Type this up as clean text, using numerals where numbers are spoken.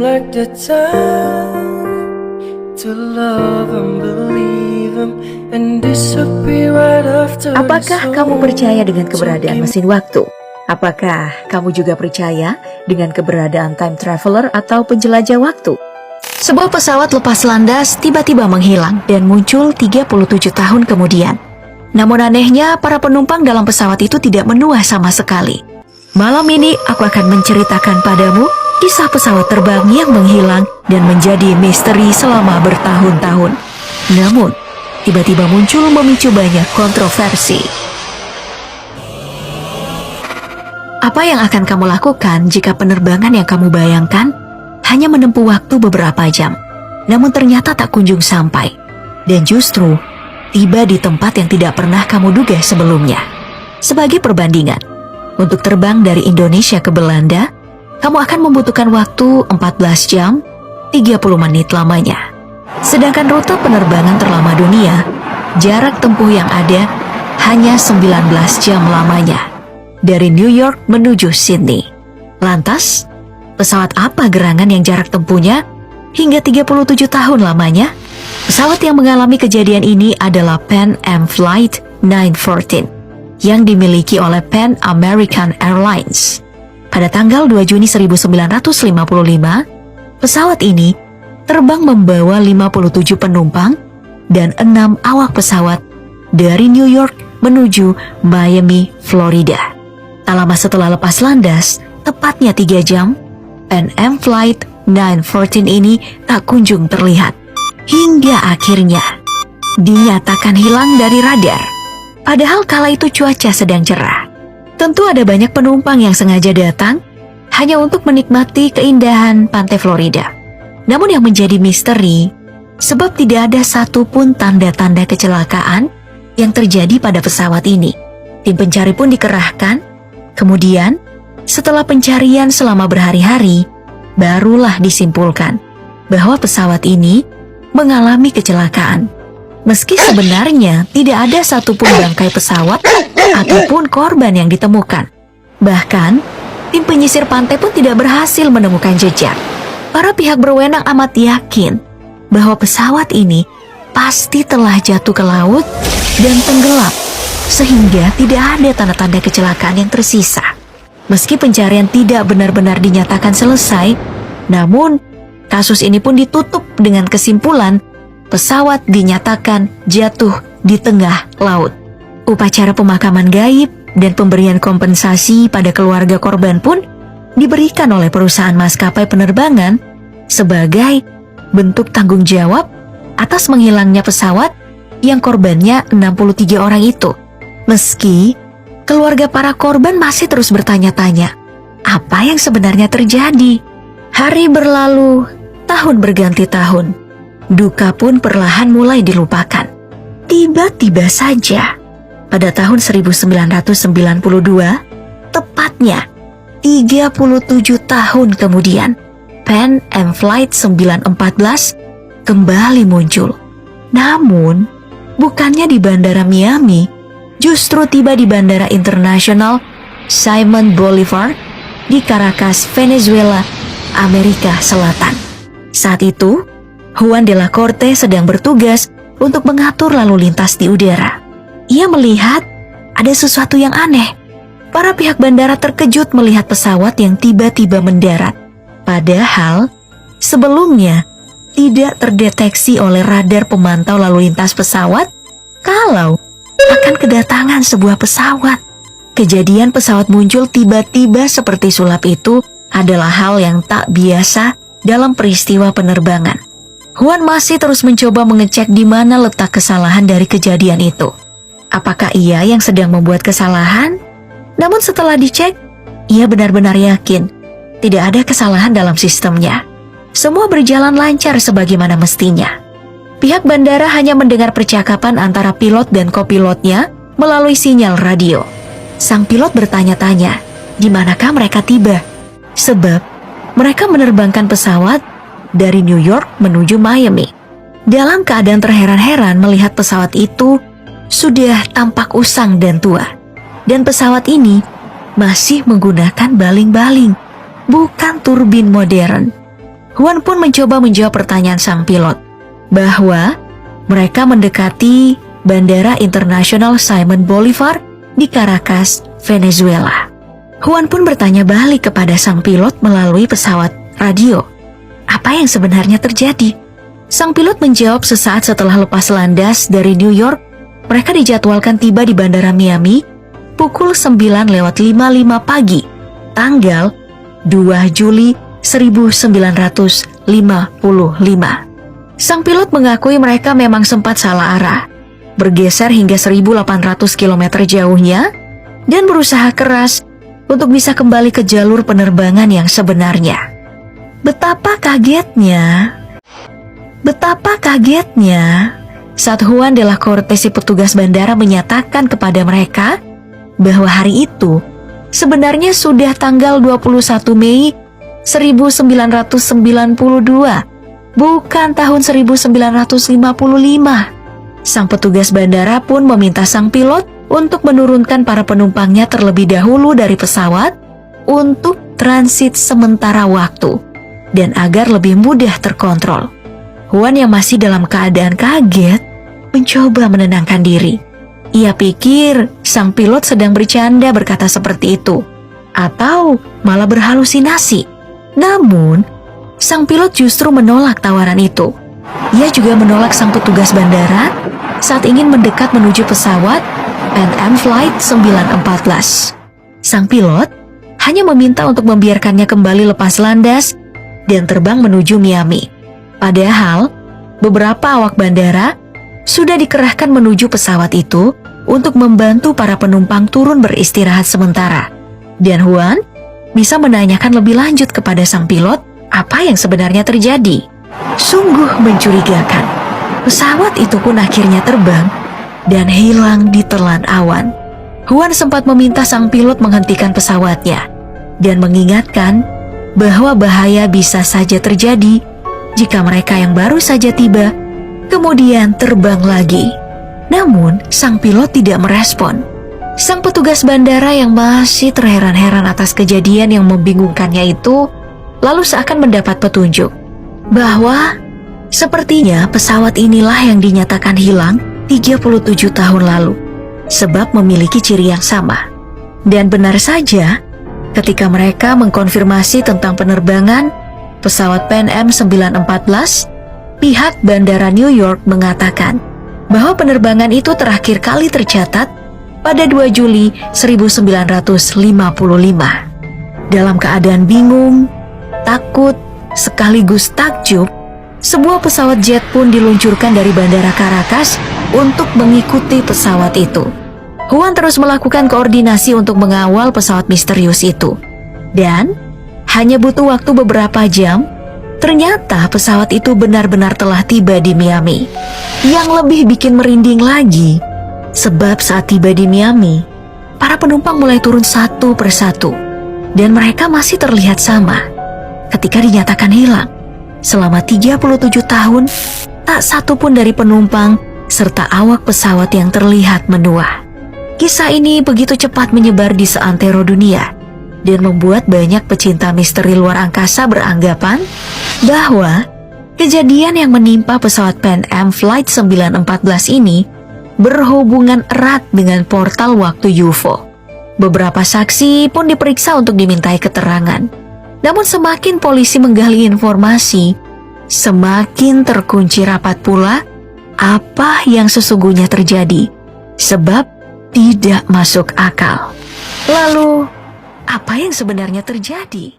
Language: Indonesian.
like the time to love and believe him and disappear right after. Apakah kamu percaya dengan keberadaan mesin waktu? Apakah kamu juga percaya dengan keberadaan time traveler atau penjelajah waktu? Sebuah pesawat lepas landas tiba-tiba menghilang dan muncul 37 tahun kemudian. Namun anehnya, para penumpang dalam pesawat itu tidak menua sama sekali. Malam ini aku akan menceritakan padamu kisah pesawat terbang yang menghilang dan menjadi misteri selama bertahun-tahun. Namun, tiba-tiba muncul memicu banyak kontroversi. Apa yang akan kamu lakukan jika penerbangan yang kamu bayangkan hanya menempuh waktu beberapa jam, namun ternyata tak kunjung sampai, dan justru tiba di tempat yang tidak pernah kamu duga sebelumnya? Sebagai perbandingan, untuk terbang dari Indonesia ke Belanda, kamu akan membutuhkan waktu 14 jam 30 menit lamanya. Sedangkan rute penerbangan terlama dunia, jarak tempuh yang ada hanya 19 jam lamanya, dari New York menuju Sydney. Lantas, pesawat apa gerangan yang jarak tempuhnya hingga 37 tahun lamanya? Pesawat yang mengalami kejadian ini adalah Pan Am Flight 914 yang dimiliki oleh Pan American Airlines. Pada tanggal 2 Juni 1955, pesawat ini terbang membawa 57 penumpang dan 6 awak pesawat dari New York menuju Miami, Florida. Tak lama setelah lepas landas, tepatnya 3 jam, Pan Am Flight 914 ini tak kunjung terlihat. Hingga akhirnya dinyatakan hilang dari radar. Padahal kala itu cuaca sedang cerah. Tentu ada banyak penumpang yang sengaja datang hanya untuk menikmati keindahan pantai Florida. Namun yang menjadi misteri, sebab tidak ada satupun tanda-tanda kecelakaan yang terjadi pada pesawat ini. Tim pencari pun dikerahkan. Kemudian, setelah pencarian selama berhari-hari, barulah disimpulkan bahwa pesawat ini mengalami kecelakaan. Meski sebenarnya tidak ada satupun bangkai pesawat ataupun korban yang ditemukan. Bahkan, tim penyisir pantai pun tidak berhasil menemukan jejak. Para pihak berwenang amat yakin bahwa pesawat ini pasti telah jatuh ke laut dan tenggelam, sehingga tidak ada tanda-tanda kecelakaan yang tersisa. Meski pencarian tidak benar-benar dinyatakan selesai, namun kasus ini pun ditutup dengan kesimpulan pesawat dinyatakan jatuh di tengah laut. Upacara pemakaman gaib dan pemberian kompensasi pada keluarga korban pun diberikan oleh perusahaan maskapai penerbangan sebagai bentuk tanggung jawab atas menghilangnya pesawat yang korbannya 63 orang itu. Meski keluarga para korban masih terus bertanya-tanya, apa yang sebenarnya terjadi? Hari berlalu, tahun berganti tahun. Duka pun perlahan mulai dilupakan. Tiba-tiba saja, pada tahun 1992, tepatnya 37 tahun kemudian, Pan Am Flight 914 kembali muncul. Namun, bukannya di Bandara Miami, justru tiba di Bandara Internasional Simon Bolivar di Caracas, Venezuela, Amerika Selatan. Saat itu, Juan de la Corte sedang bertugas untuk mengatur lalu lintas di udara. Ia melihat ada sesuatu yang aneh. Para pihak bandara terkejut melihat pesawat yang tiba-tiba mendarat. Padahal, sebelumnya tidak terdeteksi oleh radar pemantau lalu lintas pesawat kalau akan kedatangan sebuah pesawat. Kejadian pesawat muncul tiba-tiba seperti sulap itu adalah hal yang tak biasa dalam peristiwa penerbangan. Juan masih terus mencoba mengecek di mana letak kesalahan dari kejadian itu. Apakah ia yang sedang membuat kesalahan? Namun setelah dicek, ia benar-benar yakin tidak ada kesalahan dalam sistemnya. Semua berjalan lancar sebagaimana mestinya. Pihak bandara hanya mendengar percakapan antara pilot dan kopilotnya melalui sinyal radio. Sang pilot bertanya-tanya, di manakah mereka tiba? Sebab mereka menerbangkan pesawat dari New York menuju Miami. Dalam keadaan terheran-heran melihat pesawat itu sudah tampak usang dan tua. Dan pesawat ini masih menggunakan baling-baling, bukan turbin modern. Huan pun mencoba menjawab pertanyaan sang pilot bahwa mereka mendekati Bandara Internasional Simon Bolivar di Caracas, Venezuela. Huan pun bertanya balik kepada sang pilot melalui pesawat radio. Apa yang sebenarnya terjadi? Sang pilot menjawab sesaat setelah lepas landas dari New York, mereka dijadwalkan tiba di Bandara Miami pukul 9:55 pagi, tanggal 2 Juli 1955. Sang pilot mengakui mereka memang sempat salah arah, bergeser hingga 1.800 km jauhnya, dan berusaha keras untuk bisa kembali ke jalur penerbangan yang sebenarnya. Betapa kagetnya saat Juan de la Corte, si petugas bandara, menyatakan kepada mereka bahwa hari itu sebenarnya sudah tanggal 21 Mei 1992, bukan tahun 1955. Sang petugas bandara pun meminta sang pilot untuk menurunkan para penumpangnya terlebih dahulu dari pesawat untuk transit sementara waktu dan agar lebih mudah terkontrol. Juan yang masih dalam keadaan kaget mencoba menenangkan diri. Ia pikir sang pilot sedang bercanda berkata seperti itu, atau malah berhalusinasi. Namun, sang pilot justru menolak tawaran itu. Ia juga menolak sang petugas bandara saat ingin mendekat menuju pesawat Pan Am Flight 914. Sang pilot hanya meminta untuk membiarkannya kembali lepas landas dan terbang menuju Miami. Padahal, beberapa awak bandara sudah dikerahkan menuju pesawat itu untuk membantu para penumpang turun beristirahat sementara. Dan Juan bisa menanyakan lebih lanjut kepada sang pilot apa yang sebenarnya terjadi. Sungguh mencurigakan. Pesawat itu pun akhirnya terbang dan hilang di telan awan. Juan sempat meminta sang pilot menghentikan pesawatnya dan mengingatkan bahwa bahaya bisa saja terjadi jika mereka yang baru saja tiba kemudian terbang lagi. Namun, sang pilot tidak merespon. Sang petugas bandara yang masih terheran-heran atas kejadian yang membingungkannya itu lalu seakan mendapat petunjuk bahwa sepertinya pesawat inilah yang dinyatakan hilang 37 tahun lalu sebab memiliki ciri yang sama. Dan benar saja, ketika mereka mengkonfirmasi tentang penerbangan pesawat Pan Am 914, pihak Bandara New York mengatakan bahwa penerbangan itu terakhir kali tercatat pada 2 Juli 1955. Dalam keadaan bingung, takut, sekaligus takjub, sebuah pesawat jet pun diluncurkan dari Bandara Caracas untuk mengikuti pesawat itu. Juan terus melakukan koordinasi untuk mengawal pesawat misterius itu. Dan hanya butuh waktu beberapa jam, ternyata pesawat itu benar-benar telah tiba di Miami. Yang lebih bikin merinding lagi, sebab saat tiba di Miami, para penumpang mulai turun satu persatu, dan mereka masih terlihat sama. Ketika dinyatakan hilang, selama 37 tahun, tak satu pun dari penumpang serta awak pesawat yang terlihat menua. Kisah ini begitu cepat menyebar di seantero dunia, dan membuat banyak pecinta misteri luar angkasa beranggapan bahwa kejadian yang menimpa pesawat Pan Am Flight 914 ini berhubungan erat dengan portal waktu UFO. Beberapa saksi pun diperiksa untuk dimintai keterangan. Namun semakin polisi menggali informasi, semakin terkunci rapat pula apa yang sesungguhnya terjadi, sebab tidak masuk akal. Lalu, apa yang sebenarnya terjadi?